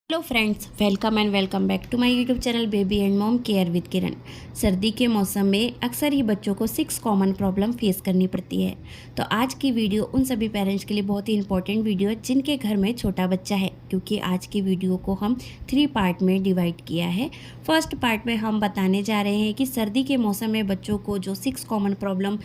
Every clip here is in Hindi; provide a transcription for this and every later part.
Hello friends, welcome and welcome back to my YouTube channel baby and mom care with Kiran. सर्दी के मौसम में अक्सर ही बच्चों को 6 कॉमन प्रॉब्लम फेस करनी पड़ती है। तो आज की वीडियो उन सभी पेरेंट्स के लिए बहुत ही इंपॉर्टेंट वीडियो है जिनके घर में छोटा बच्चा है, क्योंकि आज की वीडियो को हम 3 पार्ट में डिवाइड किया है। फर्स्ट पार्ट में हम बताने जा रहे हैं कि सर्दी के मौसम में बच्चों को जो 6 कॉमन प्रॉब्लम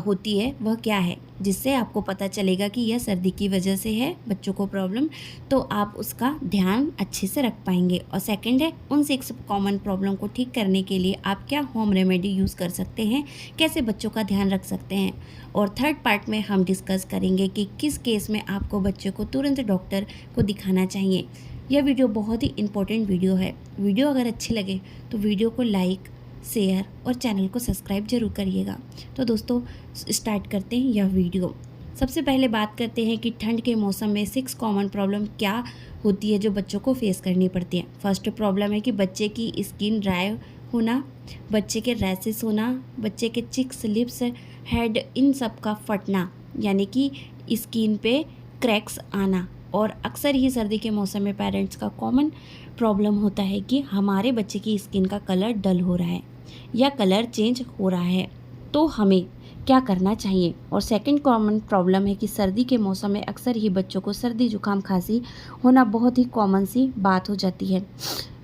होती है वह क्या है, जिससे आपको पता चलेगा कि यह सर्दी की वजह से है बच्चों को प्रॉब्लम, तो आप उसका ध्यान अच्छे से रख पाएंगे। और सेकंड है, उन 6 कॉमन प्रॉब्लम को ठीक करने के लिए आप क्या होम रेमेडी यूज़ कर सकते हैं, कैसे बच्चों का ध्यान रख सकते हैं। और थर्ड पार्ट में हम डिस्कस करेंगे कि किस केस में आपको बच्चे को तुरंत डॉक्टर को दिखाना चाहिए। यह वीडियो बहुत ही इंपॉर्टेंट वीडियो है। वीडियो अगर अच्छी लगे तो वीडियो को लाइक, शेयर और चैनल को सब्सक्राइब जरूर करिएगा। तो दोस्तों, स्टार्ट करते हैं यह वीडियो। सबसे पहले बात करते हैं कि ठंड के मौसम में 6 कॉमन प्रॉब्लम क्या होती है जो बच्चों को फेस करनी पड़ती है। फर्स्ट प्रॉब्लम है कि बच्चे की स्किन ड्राई होना, बच्चे के रैशेस होना, बच्चे के चिक्स, लिप्स, हेड, इन सब का फटना, यानी कि स्किन पे क्रैक्स आना। और अक्सर ही सर्दी के मौसम में पेरेंट्स का कॉमन प्रॉब्लम होता है कि हमारे बच्चे की स्किन का कलर डल हो रहा है या कलर चेंज हो रहा है, तो हमें क्या करना चाहिए। और सेकंड कॉमन प्रॉब्लम है कि सर्दी के मौसम में अक्सर ही बच्चों को सर्दी जुकाम खांसी होना बहुत ही कॉमन सी बात हो जाती है।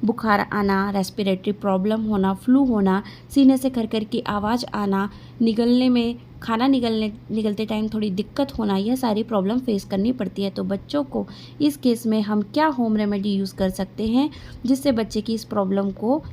बुखार आना, रेस्पिरेटरी प्रॉब्लम होना, फ्लू होना, सीने से खरखर की आवाज़ आना, निगलने में खाना निगलते टाइम थोड़ी दिक्कत होना, यह सारी प्रॉब्लम फेस करनी पड़ती है। तो बच्चों को इस केस में हम क्या होम रेमेडी यूज़ कर सकते हैं जिससे बच्चे की इस प्रॉब्लम को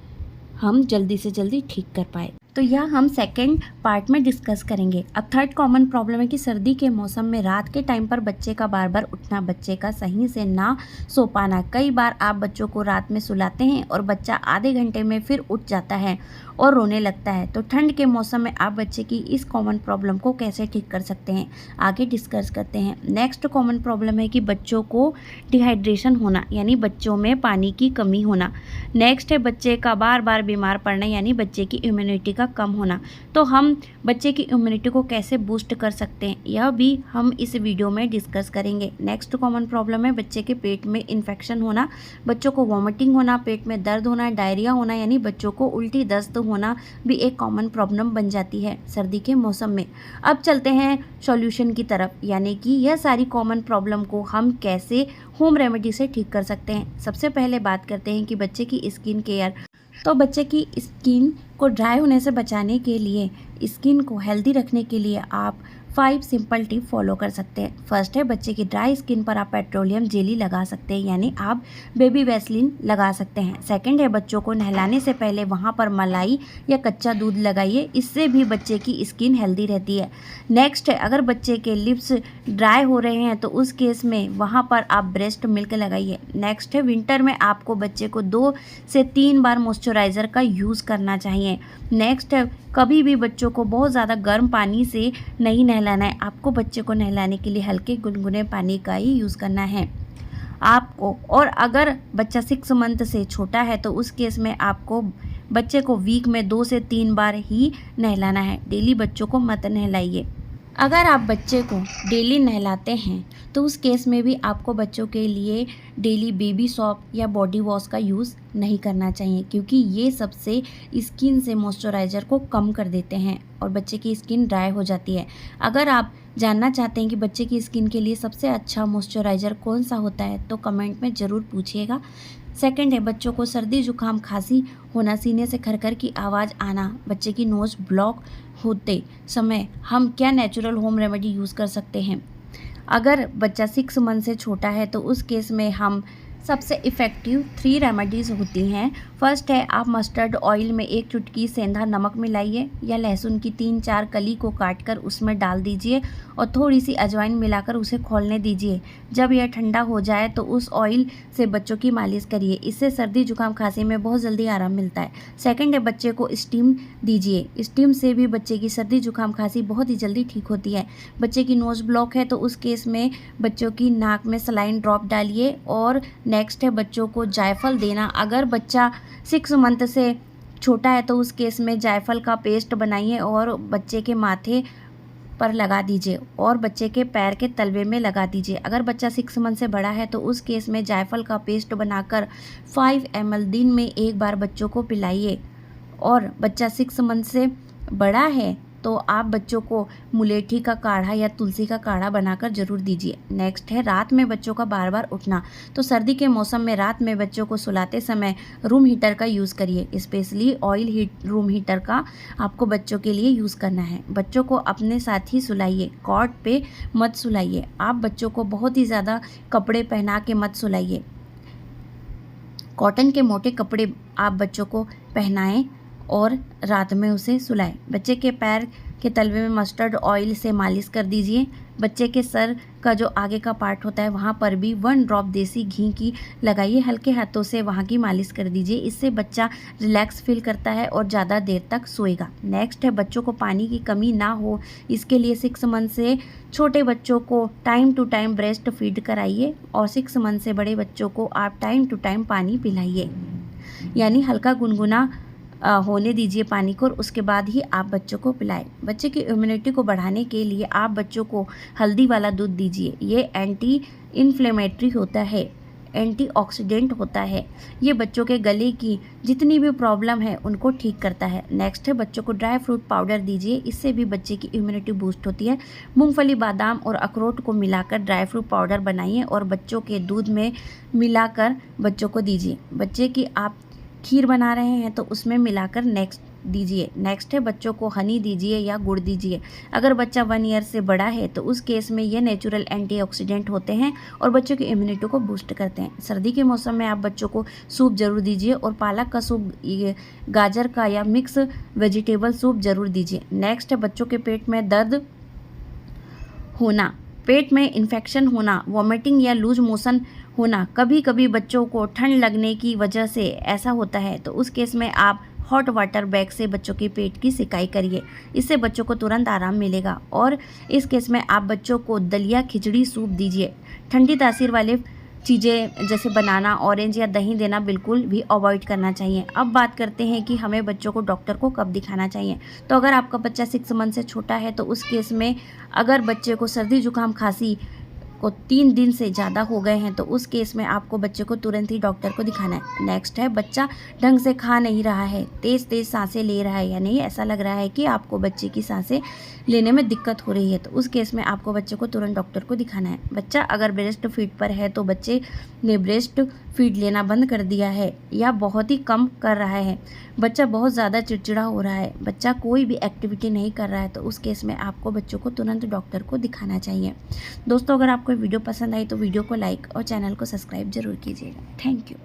हम जल्दी से जल्दी ठीक कर पाए, तो यह हम सेकंड पार्ट में डिस्कस करेंगे। अब थर्ड कॉमन प्रॉब्लम है कि सर्दी के मौसम में रात के टाइम पर बच्चे का बार बार उठना, बच्चे का सही से ना सो पाना। कई बार आप बच्चों को रात में सुलाते हैं और बच्चा आधे घंटे में फिर उठ जाता है और रोने लगता है। तो ठंड के मौसम में आप बच्चे की इस कॉमन प्रॉब्लम को कैसे ठीक कर सकते हैं, आगे डिस्कस करते हैं। नेक्स्ट कॉमन प्रॉब्लम है कि बच्चों को डिहाइड्रेशन होना, यानी बच्चों में पानी की कमी होना। नेक्स्ट है बच्चे का बार बार बीमार पड़ना, यानी बच्चे की इम्यूनिटी का कम होना। तो हम बच्चे की इम्यूनिटी को कैसे बूस्ट कर सकते हैं, यह भी हम इस वीडियो में डिस्कस करेंगे। नेक्स्ट कॉमन प्रॉब्लम है बच्चे के पेट में इन्फेक्शन होना, बच्चों को वॉमिटिंग होना, पेट में दर्द होना, डायरिया होना, यानी बच्चों को उल्टी दस्त होना भी एक कॉमन प्रॉब्लम बन जाती है सर्दी के मौसम में। अब चलते हैं सॉल्यूशन की तरफ, यानी कि यह सारी कॉमन प्रॉब्लम को हम कैसे होम रेमेडी से ठीक कर सकते हैं। सबसे पहले बात करते हैं कि बच्चे की स्किन केयर। तो बच्चे की स्किन को ड्राई होने से बचाने के लिए, स्किन को हेल्दी रखने के लिए आप 5 सिंपल टिप फॉलो कर सकते हैं। फर्स्ट है, बच्चे की ड्राई स्किन पर आप पेट्रोलियम जेली लगा सकते हैं, यानी आप बेबी वैसलीन लगा सकते हैं। सेकंड है, बच्चों को नहलाने से पहले वहां पर मलाई या कच्चा दूध लगाइए, इससे भी बच्चे की स्किन हेल्दी रहती है। नेक्स्ट है, अगर बच्चे के लिप्स ड्राई हो रहे हैं तो उस केस में वहां पर आप ब्रेस्ट मिल्क लगाइए। नेक्स्ट है, विंटर में आपको बच्चे को 2 से 3 बार मॉइस्चराइज़र का यूज़ करना चाहिए। नेक्स्ट है, कभी भी बच्चों को बहुत ज़्यादा गर्म पानी से नहीं नहलाना है, आपको बच्चे को नहलाने के लिए हल्के गुनगुने पानी का ही यूज़ करना है आपको। और अगर बच्चा 6 मंथ से छोटा है तो उस केस में आपको बच्चे को वीक में 2 से 3 बार ही नहलाना है, डेली बच्चों को मत नहलाइए। अगर आप बच्चे को डेली नहलाते हैं तो उस केस में भी आपको बच्चों के लिए डेली बेबी सॉप या बॉडी वॉश का यूज़ नहीं करना चाहिए, क्योंकि ये सबसे स्किन से मॉइस्चराइज़र को कम कर देते हैं और बच्चे की स्किन ड्राई हो जाती है। अगर आप जानना चाहते हैं कि बच्चे की स्किन के लिए सबसे अच्छा मॉइस्चराइज़र कौन सा होता है तो कमेंट में ज़रूर पूछिएगा। सेकंड है, बच्चों को सर्दी जुकाम खांसी होना, सीने से खरखर की आवाज़ आना, बच्चे की नोज़ ब्लॉक होते समय हम क्या नेचुरल होम रेमेडी यूज़ कर सकते हैं। अगर बच्चा 6 मंथ से छोटा है तो उस केस में हम सबसे इफ़ेक्टिव 3 रेमेडीज़ होती हैं। फर्स्ट है, आप मस्टर्ड ऑयल में 1 चुटकी सेंधा नमक मिलाइए या लहसुन की 3-4 कली को काटकर उसमें डाल दीजिए और थोड़ी सी अजवाइन मिलाकर उसे खौलने दीजिए। जब यह ठंडा हो जाए तो उस ऑयल से बच्चों की मालिश करिए, इससे सर्दी जुकाम खांसी में बहुत जल्दी आराम मिलता है। सेकंड है, बच्चे को स्टीम दीजिए, स्टीम से भी बच्चे की सर्दी जुकाम खांसी बहुत ही जल्दी ठीक होती है। बच्चे की नोज़ ब्लॉक है तो उस केस में बच्चों की नाक में सलाइन ड्रॉप डालिए। और नेक्स्ट है, बच्चों को जायफल देना। अगर बच्चा 6 मंथ से छोटा है तो उस केस में जायफल का पेस्ट बनाइए और बच्चे के माथे पर लगा दीजिए और बच्चे के पैर के तलवे में लगा दीजिए। अगर बच्चा 6 मंथ से बड़ा है तो उस केस में जायफल का पेस्ट बनाकर 5 ml दिन में एक बार बच्चों को पिलाइए। और बच्चा 6 मंथ से बड़ा है तो आप बच्चों को मुलेठी का काढ़ा या तुलसी का काढ़ा बनाकर ज़रूर दीजिए। नेक्स्ट है रात में बच्चों का बार बार उठना। तो सर्दी के मौसम में रात में बच्चों को सुलाते समय रूम हीटर का यूज़ करिए। स्पेशली ऑयल रूम हीटर का आपको बच्चों के लिए यूज़ करना है। बच्चों को अपने साथ ही सुलाइए, कॉट पे मत सुलाइए। आप बच्चों को बहुत ही ज़्यादा कपड़े पहना के मत सुलाइए। कॉटन के मोटे कपड़े आप बच्चों को पहनाएं और रात में उसे सुलाएं। बच्चे के पैर के तलवे में मस्टर्ड ऑयल से मालिश कर दीजिए। बच्चे के सर का जो आगे का पार्ट होता है वहाँ पर भी 1 ड्रॉप देसी घी की लगाइए। हल्के हाथों से वहाँ की मालिश कर दीजिए। इससे बच्चा रिलैक्स फील करता है और ज़्यादा देर तक सोएगा। नेक्स्ट है बच्चों को पानी की कमी ना हो, इसके लिए 6 मंथ से छोटे बच्चों को time to time breast feed कराइए और 6 मंथ से बड़े बच्चों को आप टाइम टू टाइम पानी पिलाइए। यानी हल्का गुनगुना होने दीजिए पानी को और उसके बाद ही आप बच्चों को पिलाएं। बच्चे की इम्यूनिटी को बढ़ाने के लिए आप बच्चों को हल्दी वाला दूध दीजिए। ये एंटी इन्फ्लेमेटरी होता है, एंटीऑक्सीडेंट होता है। ये बच्चों के गले की जितनी भी प्रॉब्लम है उनको ठीक करता है। नेक्स्ट है बच्चों को ड्राई फ्रूट पाउडर दीजिए। इससे भी बच्चे की इम्यूनिटी बूस्ट होती है। मूंगफली, बादाम और अखरोट को मिलाकर ड्राई फ्रूट पाउडर बनाइए और बच्चों के दूध में मिलाकर बच्चों को दीजिए। बच्चे की आप खीर बना रहे हैं तो उसमें मिलाकर नेक्स्ट है बच्चों को हनी दीजिए या गुड़ दीजिए। अगर बच्चा 1 ईयर से बड़ा है तो उस केस में ये नेचुरल एंटीऑक्सीडेंट होते हैं और बच्चों की इम्यूनिटी को बूस्ट करते हैं। सर्दी के मौसम में आप बच्चों को सूप ज़रूर दीजिए और पालक का सूप, गाजर का या मिक्स वेजिटेबल सूप ज़रूर दीजिए। नेक्स्ट है बच्चों के पेट में दर्द होना, पेट में इन्फेक्शन होना, वॉमिटिंग या लूज मोशन होना। कभी कभी बच्चों को ठंड लगने की वजह से ऐसा होता है तो उस केस में आप हॉट वाटर बैग से बच्चों के पेट की सिकाई करिए। इससे बच्चों को तुरंत आराम मिलेगा। और इस केस में आप बच्चों को दलिया, खिचड़ी, सूप दीजिए। ठंडी तासीर वाले चीज़ें जैसे बनाना, ऑरेंज या दही देना बिल्कुल भी अवॉइड करना चाहिए। अब बात करते हैं कि हमें बच्चों को डॉक्टर को कब दिखाना चाहिए। तो अगर आपका बच्चा 6 मंथ से छोटा है तो उस केस में अगर बच्चे को सर्दी, जुकाम, खांसी को 3 दिन से ज़्यादा हो गए हैं तो उस केस में आपको बच्चे को तुरंत ही डॉक्टर को दिखाना है। नेक्स्ट है बच्चा ढंग से खा नहीं रहा है, तेज़ तेज़ सांसें ले रहा है, यानी ऐसा लग रहा है कि आपको बच्चे की सांसें लेने में दिक्कत हो रही है तो उस केस में आपको बच्चे को तुरंत डॉक्टर को दिखाना है। बच्चा अगर ब्रेस्ट फीड पर है तो बच्चे ने ब्रेस्ट फीड लेना बंद कर दिया है या बहुत ही कम कर रहा है, बच्चा बहुत ज़्यादा चिड़चिड़ा हो रहा है, बच्चा कोई भी एक्टिविटी नहीं कर रहा है तो उस केस में आपको बच्चों को तुरंत डॉक्टर को दिखाना चाहिए। दोस्तों, अगर आपको वीडियो पसंद आई तो वीडियो को लाइक और चैनल को सब्सक्राइब जरूर कीजिएगा। Thank you.